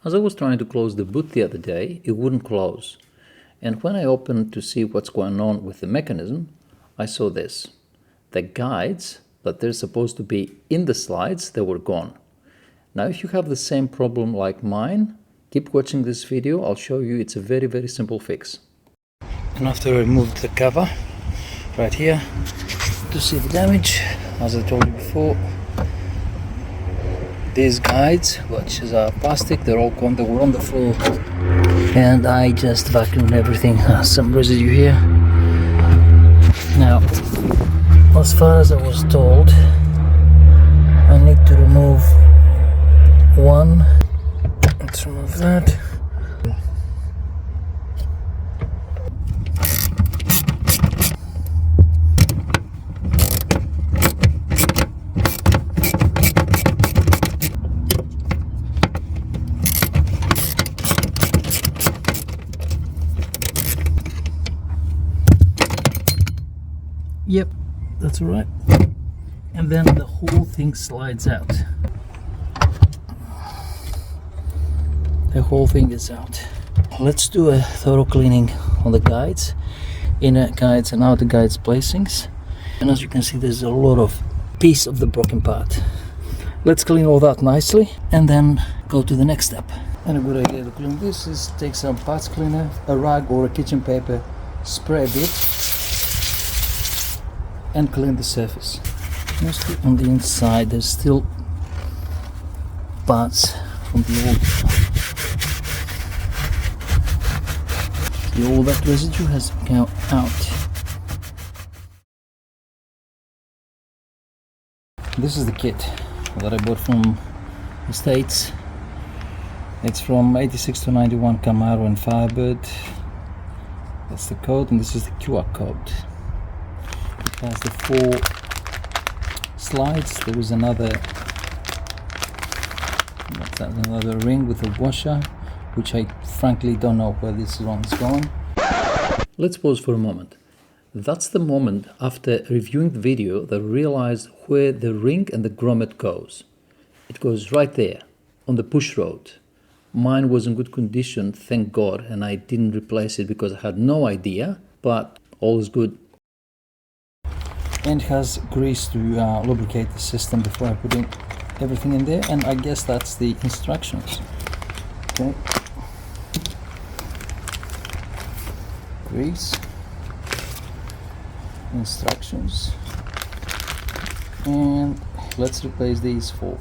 As I was trying to close the boot the other day, it wouldn't close. And when I opened to see what's going on with the mechanism, I saw this. The guides that they're supposed to be in the slides, they were gone. Now if you have the same problem like mine, keep watching this video. I'll show you it's a very, very simple fix. And after I removed the cover right here to see the damage, as I told you before, these guides, which is plastic, they're all gone, they were on the floor, and I just vacuumed everything. Some residue here. Now, as far as I was told, I need to remove one. Let's remove that. Yep, that's all right. And then the whole thing slides out. The whole thing is out. Let's do a thorough cleaning on the guides, inner guides and outer guides placings. And as you can see, there's a lot of piece of the broken part. Let's clean all that nicely and then go to the next step. And a good idea to clean this is take some parts cleaner, a rag or a kitchen paper, spray a bit, and clean the surface. Mostly on the inside there's still parts from the old. All that residue has gone out. This is the kit that I bought from the States. It's from 86 to 91 Camaro and Firebird. That's the code, and this is the QR code. It has the 4 slides. There is another ring with a washer, which I frankly don't know where this one is going. Let's pause for a moment. That's the moment after reviewing the video that I realized where the ring and the grommet goes. It goes right there on the push rod. Mine was in good condition, thank God, and I didn't replace it because I had no idea, but all is good. And it has grease to lubricate the system before I put in everything in there, and I guess that's the instructions. Okay. Grease, instructions, and let's replace these 4.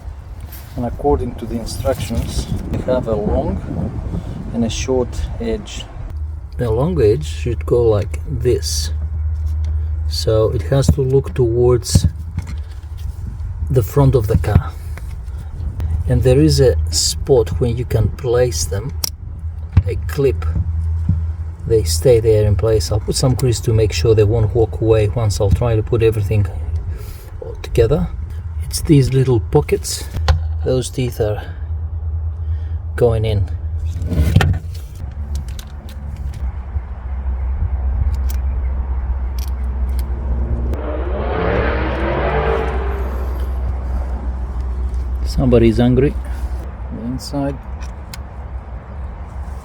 And according to the instructions, we have a long and a short edge. The long edge should go like this, so it has to look towards the front of the car, and there is a spot where you can place them, a clip. They stay there in place. I'll put some grease to make sure they won't walk away once I'll try to put everything all together. It's these little pockets. Those teeth are going in. Somebody's hungry. The inside.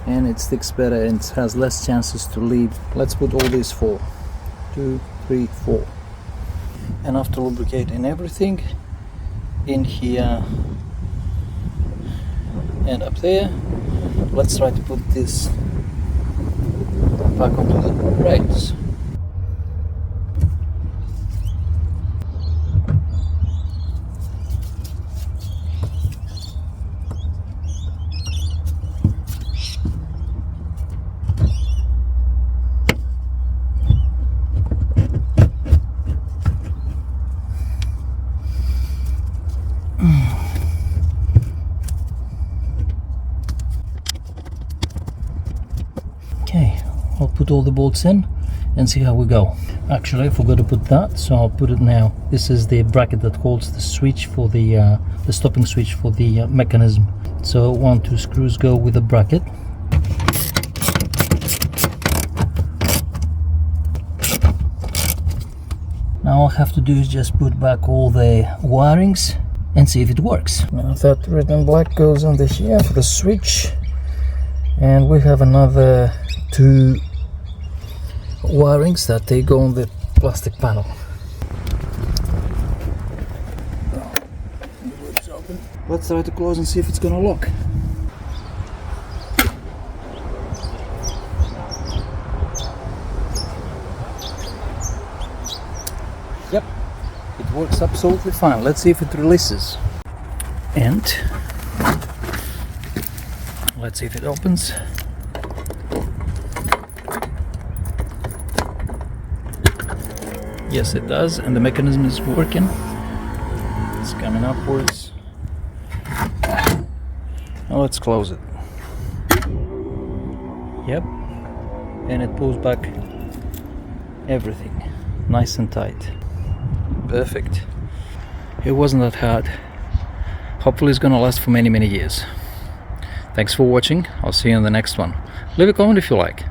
And it sticks better and has less chances to leave. Let's put all these 4. 2, 3, 4. And after lubricating everything in here and up there, let's try to put this back onto the brakes. Okay, I'll put all the bolts in and see how we go. Actually, I forgot to put that, so I'll put it now. This is the bracket that holds the switch for the stopping switch for the mechanism. So 1, 2 screws go with the bracket. Now all I have to do is just put back all the wirings and see if it works. Now that red and black goes under here for the switch, and we have another 2 wirings that they go on the plastic panel. Let's try to close and see if it's gonna lock. Yep, it works absolutely fine. Let's see if it releases. And let's see if it opens. Yes, it does, and the mechanism is working. It's coming upwards. Now let's close it. Yep, and it pulls back everything nice and tight. Perfect. It wasn't that hard. Hopefully it's gonna last for many years. Thanks for watching. I'll see you in the next one. Leave a comment if you like.